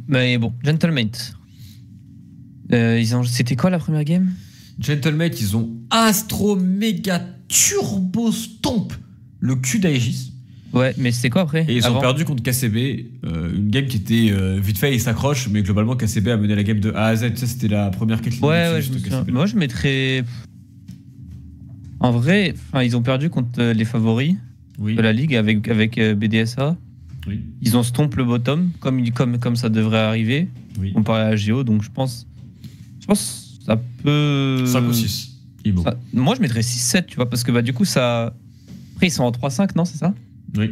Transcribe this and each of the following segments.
Mais bon, Gentlemate. C'était quoi la première game? Gentlemate, ils ont Astro Méga Turbo Stomp le cul d'Aegis. Ouais, mais c'était quoi après? Et ils ont perdu contre KCB, une game qui était vite fait, ils s'accrochent, mais globalement KCB a mené la game de A à Z. Ça, c'était la première quête. Ouais, je me souviens. Moi, je mettrais. En vrai, ils ont perdu contre les favoris de la ligue avec BDSA. Oui. Ils ont stomp le bottom, comme ça devrait arriver. Oui. Comparé à Géo, donc je pense ça peut. 5 ou 6. Moi, je mettrais 6-7, tu vois, parce que du coup, ça. Après, ils sont en 3-5, non, c'est ça? Oui.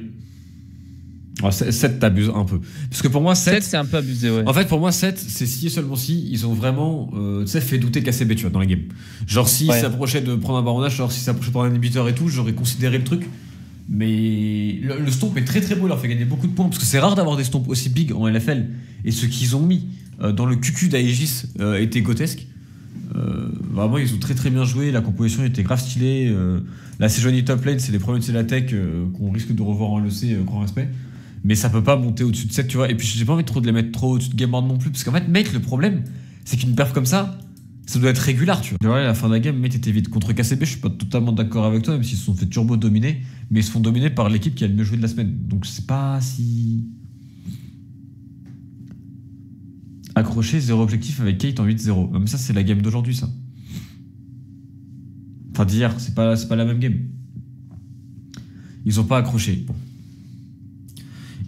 7, t'abuses un peu. Parce que pour moi, 7 c'est un peu abusé, ouais. En fait, pour moi, 7, c'est si et seulement si ils ont vraiment fait douter KCB, tu vois, dans la game. Genre, s'ils s'approchaient de prendre un baronnage, genre, s'ils s'approchaient de prendre un inhibiteur et tout, j'aurais considéré le truc. Mais le stomp est très très beau, il leur fait gagner beaucoup de points. Parce que c'est rare d'avoir des stomps aussi big en LFL. Et ce qu'ils ont mis dans le QQ d'Aegis était grotesque. Vraiment, ils ont très très bien joué. La composition était grave stylée. La Sejuani top lane, c'est les premiers de la tech qu'on risque de revoir en LEC, grand respect. Mais ça peut pas monter au-dessus de 7, tu vois. Et puis j'ai pas envie de les mettre trop au-dessus de Game Board non plus. Parce qu'en fait, mate, le problème, c'est qu'une perf comme ça doit être régulier, tu vois. À la fin de la game, mate était vite. Contre KCB, je suis pas totalement d'accord avec toi, même s'ils se sont fait turbo dominer. Mais ils se font dominer par l'équipe qui a le mieux joué de la semaine. Donc c'est pas si. Accroché, 0 objectif avec Kate en 8-0. Mais ça, c'est la game d'aujourd'hui, ça. Enfin, d'hier, c'est pas la même game. Ils ont pas accroché. Bon.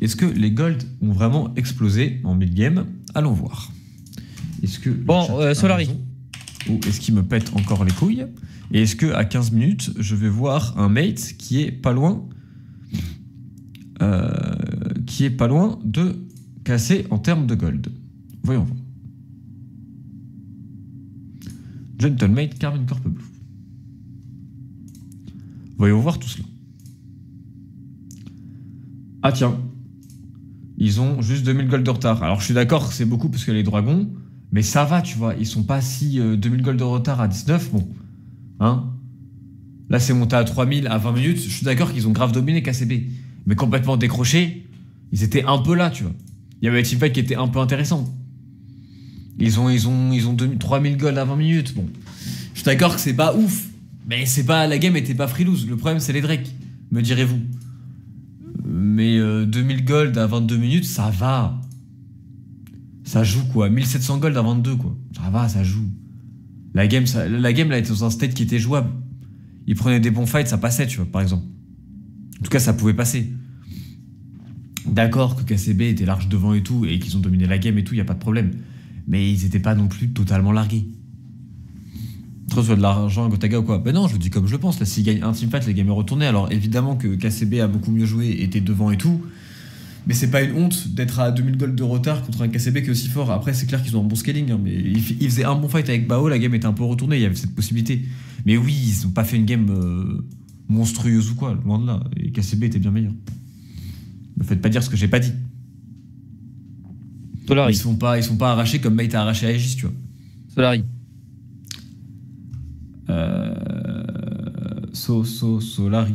Est-ce que les Gold ont vraiment explosé en mid-game? Allons voir. Est-ce que. Bon, Solari. Ou est-ce qu'il me pète encore les couilles? Et est-ce que à 15 minutes, je vais voir un mate qui est pas loin. De casser en termes de Gold? Voyons voir. Gentlemate, Carmine Corp Blue. Voyons voir tout cela. Ah tiens. Ils ont juste 2000 gold de retard. Alors je suis d'accord, c'est beaucoup parce que les dragons, mais ça va, tu vois. Ils sont pas si 2000 gold de retard à 19, bon. Hein? Là c'est monté à 3000 à 20 minutes. Je suis d'accord qu'ils ont grave dominé KCB. Mais complètement décroché, ils étaient un peu là, tu vois. Il y avait un teamfight qui était un peu intéressant. Ils ont 3000 gold à 20 minutes, bon. Je suis d'accord que c'est pas ouf. Mais c'est pas, la game était pas freelose. Le problème c'est les Drake, me direz-vous. Mais 2000 gold à 22 minutes, ça va. Ça joue quoi. 1700 gold à 22 quoi. Ça va, ça joue. La game là était dans un state qui était jouable. Ils prenaient des bons fights, ça passait, tu vois, par exemple. En tout cas, ça pouvait passer. D'accord que KCB était large devant et tout, et qu'ils ont dominé la game et tout, y a pas de problème. Mais ils étaient pas non plus totalement largués. Trop soit de l'argent à Gotaga ou quoi? Ben non, je le dis comme je le pense. Là, s'ils gagnent un teamfight, les games est retourné. Alors évidemment que KCB a beaucoup mieux joué, était devant et tout. Mais c'est pas une honte d'être à 2000 gold de retard contre un KCB qui est aussi fort. Après, c'est clair qu'ils ont un bon scaling, hein, mais ils faisaient un bon fight avec Bao, la game était un peu retournée, il y avait cette possibilité. Mais oui, ils ont pas fait une game monstrueuse ou quoi, loin de là. Et KCB était bien meilleur. Ne faites pas dire ce que j'ai pas dit. Solari. Ils sont pas arrachés comme Mate a arraché à Aegis, tu vois. Solari. Solari.